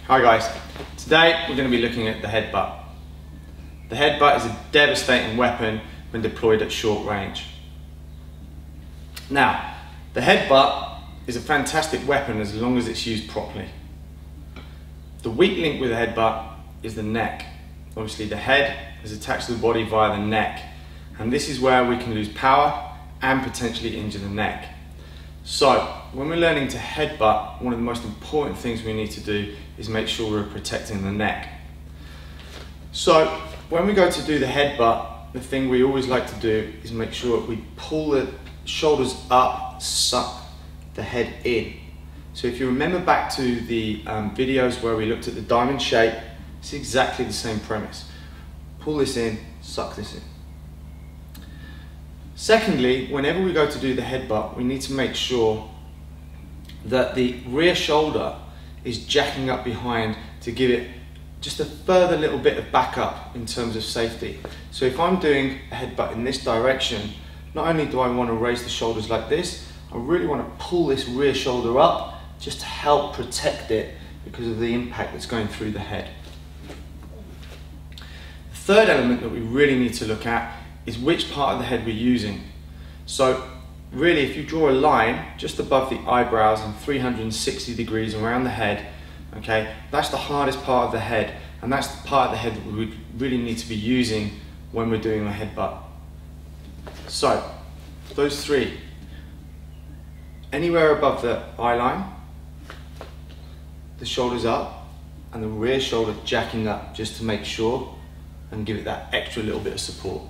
Hi guys, today we're going to be looking at the headbutt. The headbutt is a devastating weapon when deployed at short range. Now, the headbutt is a fantastic weapon as long as it's used properly. The weak link with the headbutt is the neck. Obviously the head is attached to the body via the neck, and this is where we can lose power and potentially injure the neck. So, when we're learning to headbutt, one of the most important things we need to do is make sure we're protecting the neck. So, when we go to do the headbutt, the thing we always like to do is make sure we pull the shoulders up, suck the head in. So if you remember back to the videos where we looked at the diamond shape, it's exactly the same premise. Pull this in, suck this in. Secondly, whenever we go to do the headbutt, we need to make sure that the rear shoulder is jacking up behind to give it just a further little bit of backup in terms of safety. So if I'm doing a headbutt in this direction, not only do I want to raise the shoulders like this, I really want to pull this rear shoulder up just to help protect it because of the impact that's going through the head. The third element that we really need to look at is which part of the head we're using. So really, if you draw a line just above the eyebrows and 360 degrees around the head, okay, that's the hardest part of the head, and that's the part of the head that we would really need to be using when we're doing a headbutt. So, those three, anywhere above the eye line, the shoulders up, and the rear shoulder jacking up just to make sure and give it that extra little bit of support.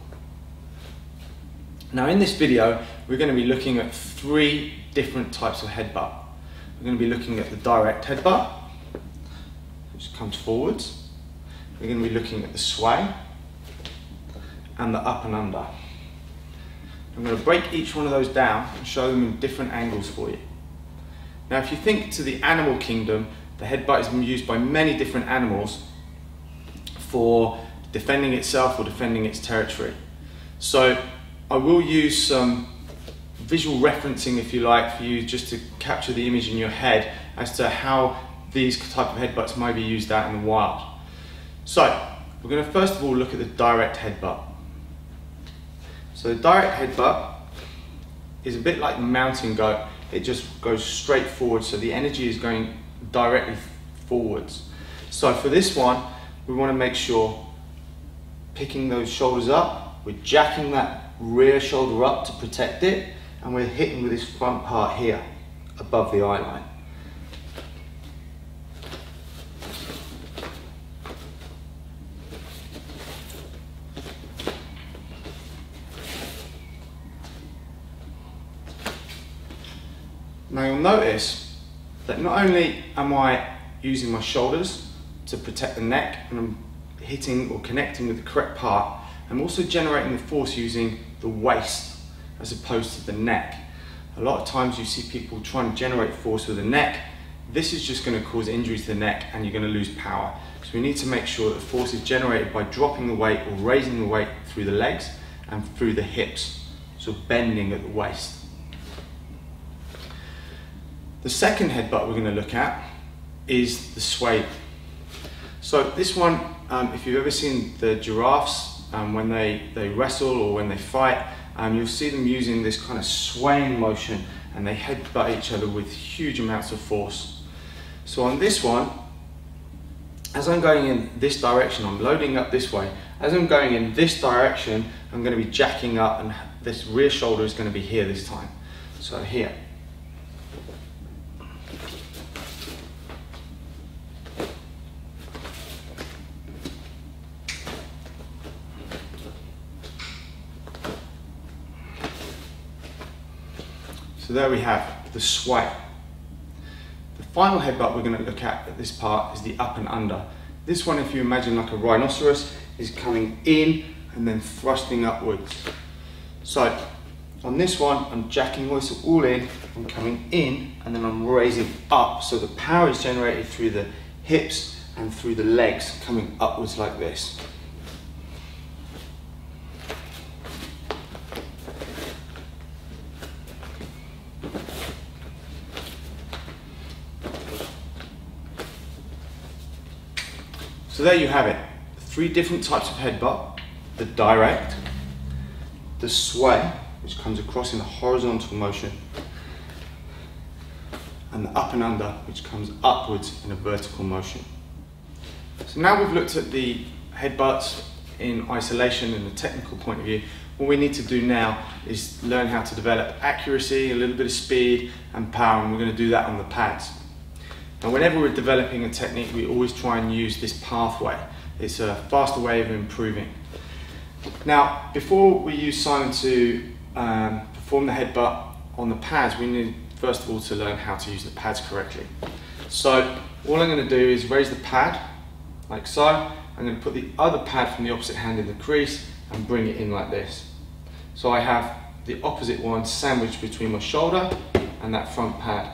Now in this video, we're going to be looking at three different types of headbutt. We're going to be looking at the direct headbutt, which comes forwards. We're going to be looking at the sway and the up and under. I'm going to break each one of those down and show them in different angles for you. Now if you think to the animal kingdom, the headbutt is used by many different animals for defending itself or defending its territory. So I will use some visual referencing, if you like, for you just to capture the image in your head as to how these type of headbutts might be used out in the wild. So we're going to first of all look at the direct headbutt. So the direct headbutt is a bit like the mountain goat. It just goes straight forward, so the energy is going directly forwards. So for this one, we want to make sure, picking those shoulders up, we're jacking that rear shoulder up to protect it, and we're hitting with this front part here above the eye line. Now you'll notice that not only am I using my shoulders to protect the neck and I'm hitting or connecting with the correct part, I'm also generating the force using the waist as opposed to the neck. A lot of times you see people trying to generate force with the neck. This is just going to cause injury to the neck and you're going to lose power. So we need to make sure that force is generated by dropping the weight or raising the weight through the legs and through the hips, so bending at the waist. The second headbutt we're going to look at is the sway. So this one, if you've ever seen the giraffes when they wrestle or when they fight, you'll see them using this kind of swaying motion, and they headbutt each other with huge amounts of force. So on this one, as I'm going in this direction, I'm loading up this way. As I'm going in this direction, I'm going to be jacking up, and this rear shoulder is going to be here this time. So here. So there we have the sway. The final headbutt we're going to look at this part is the up and under. This one, if you imagine like a rhinoceros, is coming in and then thrusting upwards. So on this one, I'm jacking this all in, I'm coming in, and then I'm raising up. So the power is generated through the hips and through the legs, coming upwards like this. So there you have it. 3 different types of headbutt. The direct, the sway, which comes across in a horizontal motion, and the up and under, which comes upwards in a vertical motion. So now we've looked at the headbutts in isolation and a technical point of view. What we need to do now is learn how to develop accuracy, a little bit of speed and power, and we're going to do that on the pads. Now whenever we're developing a technique, we always try and use this pathway. It's a faster way of improving. Now, before we use Simon to perform the headbutt on the pads, we need first of all to learn how to use the pads correctly. So all I'm going to do is raise the pad like so. I'm going to put the other pad from the opposite hand in the crease and bring it in like this. So I have the opposite one sandwiched between my shoulder and that front pad.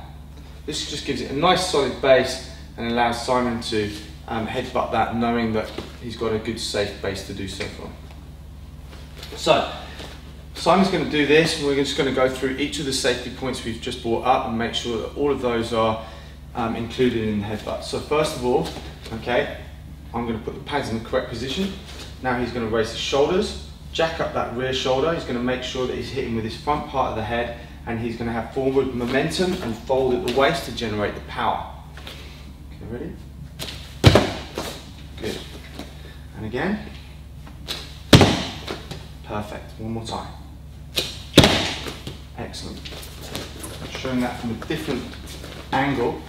This just gives it a nice solid base and allows Simon to headbutt that, knowing that he's got a good safe base to do so from. So Simon's going to do this, and we're just going to go through each of the safety points we've just brought up and make sure that all of those are included in the headbutt. So first of all, okay, I'm going to put the pads in the correct position. Now he's going to raise his shoulders, jack up that rear shoulder. He's going to make sure that he's hitting with his front part of the head, and he's going to have forward momentum and fold at the waist to generate the power. Okay, ready? Good. And again. Perfect. One more time. Excellent. Showing that from a different angle,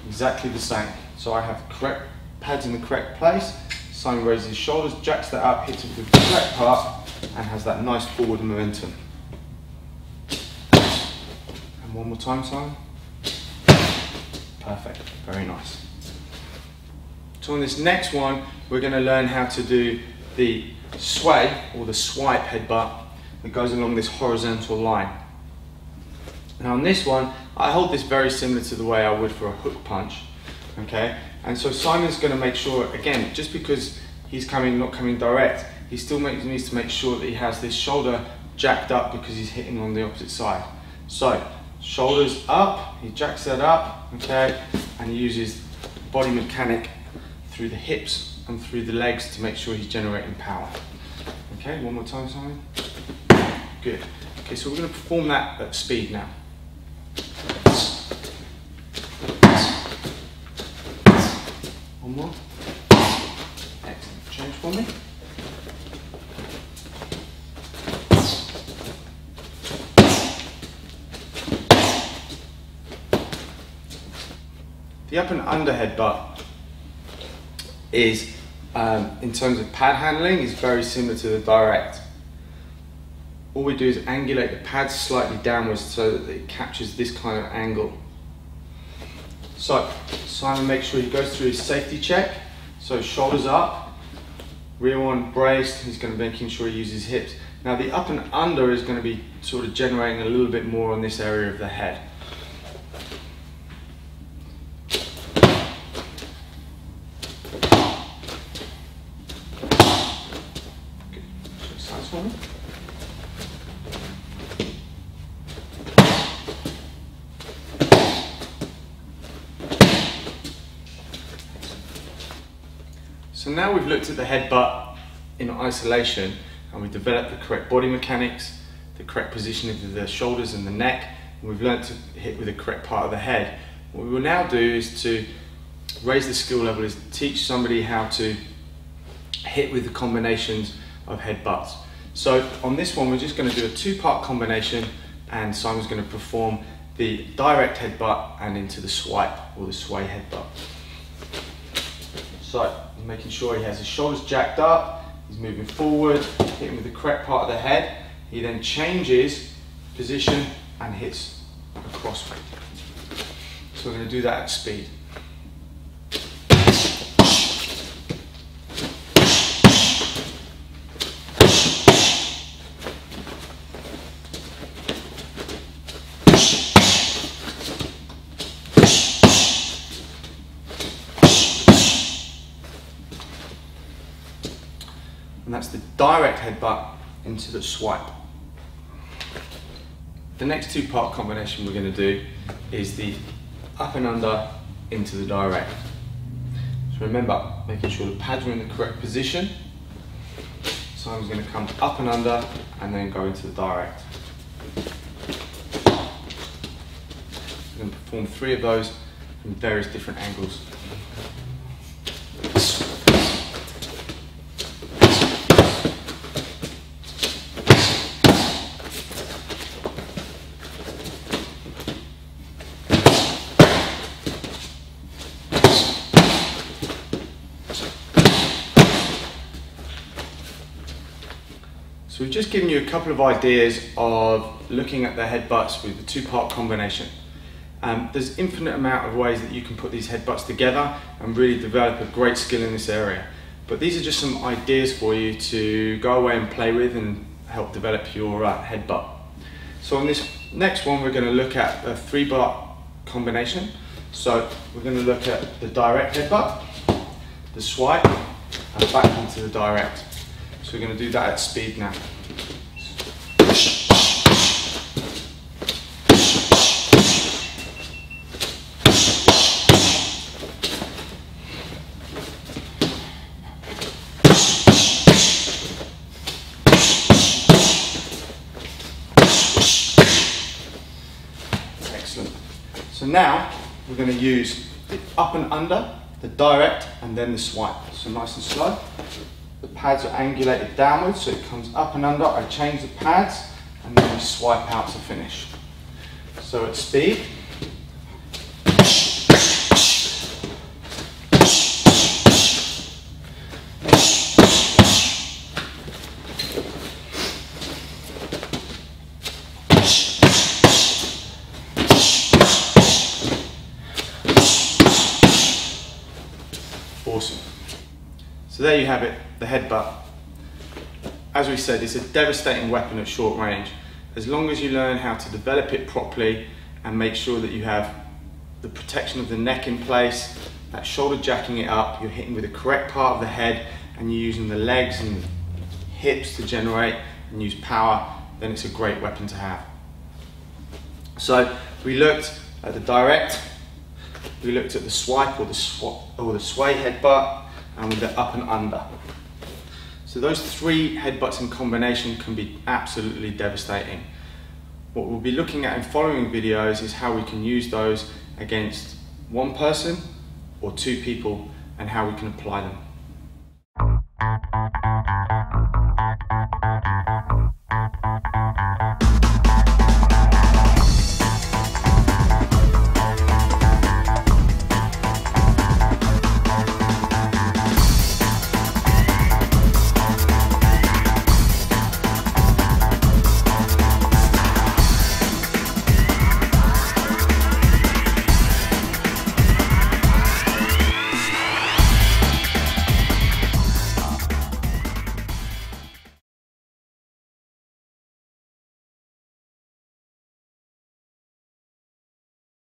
exactly the same. So I have correct pads in the correct place. Simon raises his shoulders, jacks that up, hits it with the correct part, and has that nice forward momentum. And one more time, Simon. Perfect. Very nice. So on this next one, we're going to learn how to do the sway or the swipe headbutt that goes along this horizontal line. Now on this one, I hold this very similar to the way I would for a hook punch, okay? And so Simon's going to make sure, again, just because he's not coming direct, he still needs to make sure that he has this shoulder jacked up because he's hitting on the opposite side. So shoulders up, he jacks that up, okay? And he uses body mechanic through the hips and through the legs to make sure he's generating power. Okay, one more time, Simon. Good. Okay, so we're going to perform that at speed now. One more. Excellent. Change for me. The up and under headbutt is, in terms of pad handling, is very similar to the direct. All we do is angulate the pads slightly downwards so that it captures this kind of angle. So Simon makes sure he goes through his safety check. So shoulders up, rear one braced. He's going to be making sure he uses hips. Now the up and under is going to be sort of generating a little bit more on this area of the head. For me. So now we've looked at the headbutt in isolation and we've developed the correct body mechanics, the correct positioning of the shoulders and the neck, and we've learned to hit with the correct part of the head. What we will now do is to raise the skill level, is to teach somebody how to hit with the combinations of headbutts. So on this one, we're just going to do a 2-part combination, and Simon's going to perform the direct headbutt and into the swipe or the sway headbutt. So making sure he has his shoulders jacked up, he's moving forward, hitting with the correct part of the head. He then changes position and hits a crossfade. So we're going to do that at speed. And that's the direct headbutt into the swipe. The next 2-part combination we're going to do is the up and under into the direct. So So remember, making sure the pads are in the correct position. Simon's going to come up and under and then go into the direct. We're going to perform 3 of those from various different angles. So we've just given you a couple of ideas of looking at the headbutts with the 2-part combination. There's infinite amount of ways that you can put these headbutts together and really develop a great skill in this area. But these are just some ideas for you to go away and play with and help develop your headbutt. So on this next one, we're going to look at a 3-part combination. So we're going to look at the direct headbutt, the swipe, and back into the direct. So we're going to do that at speed now. Excellent. So now we're going to use the up and under, the direct, and then the swipe. So nice and slow. The pads are angulated downwards, so it comes up and under. I change the pads, and then we swipe out to finish. So at speed. Awesome. So there you have it, the headbutt. As we said, it's a devastating weapon at short range. As long as you learn how to develop it properly and make sure that you have the protection of the neck in place, that shoulder jacking it up, you're hitting with the correct part of the head, and you're using the legs and the hips to generate and use power, then it's a great weapon to have. So we looked at the direct, we looked at the swipe or the sway headbutt, and with the up and under. So those 3 headbutts in combination can be absolutely devastating. What we'll be looking at in following videos is how we can use those against 1 person or 2 people and how we can apply them.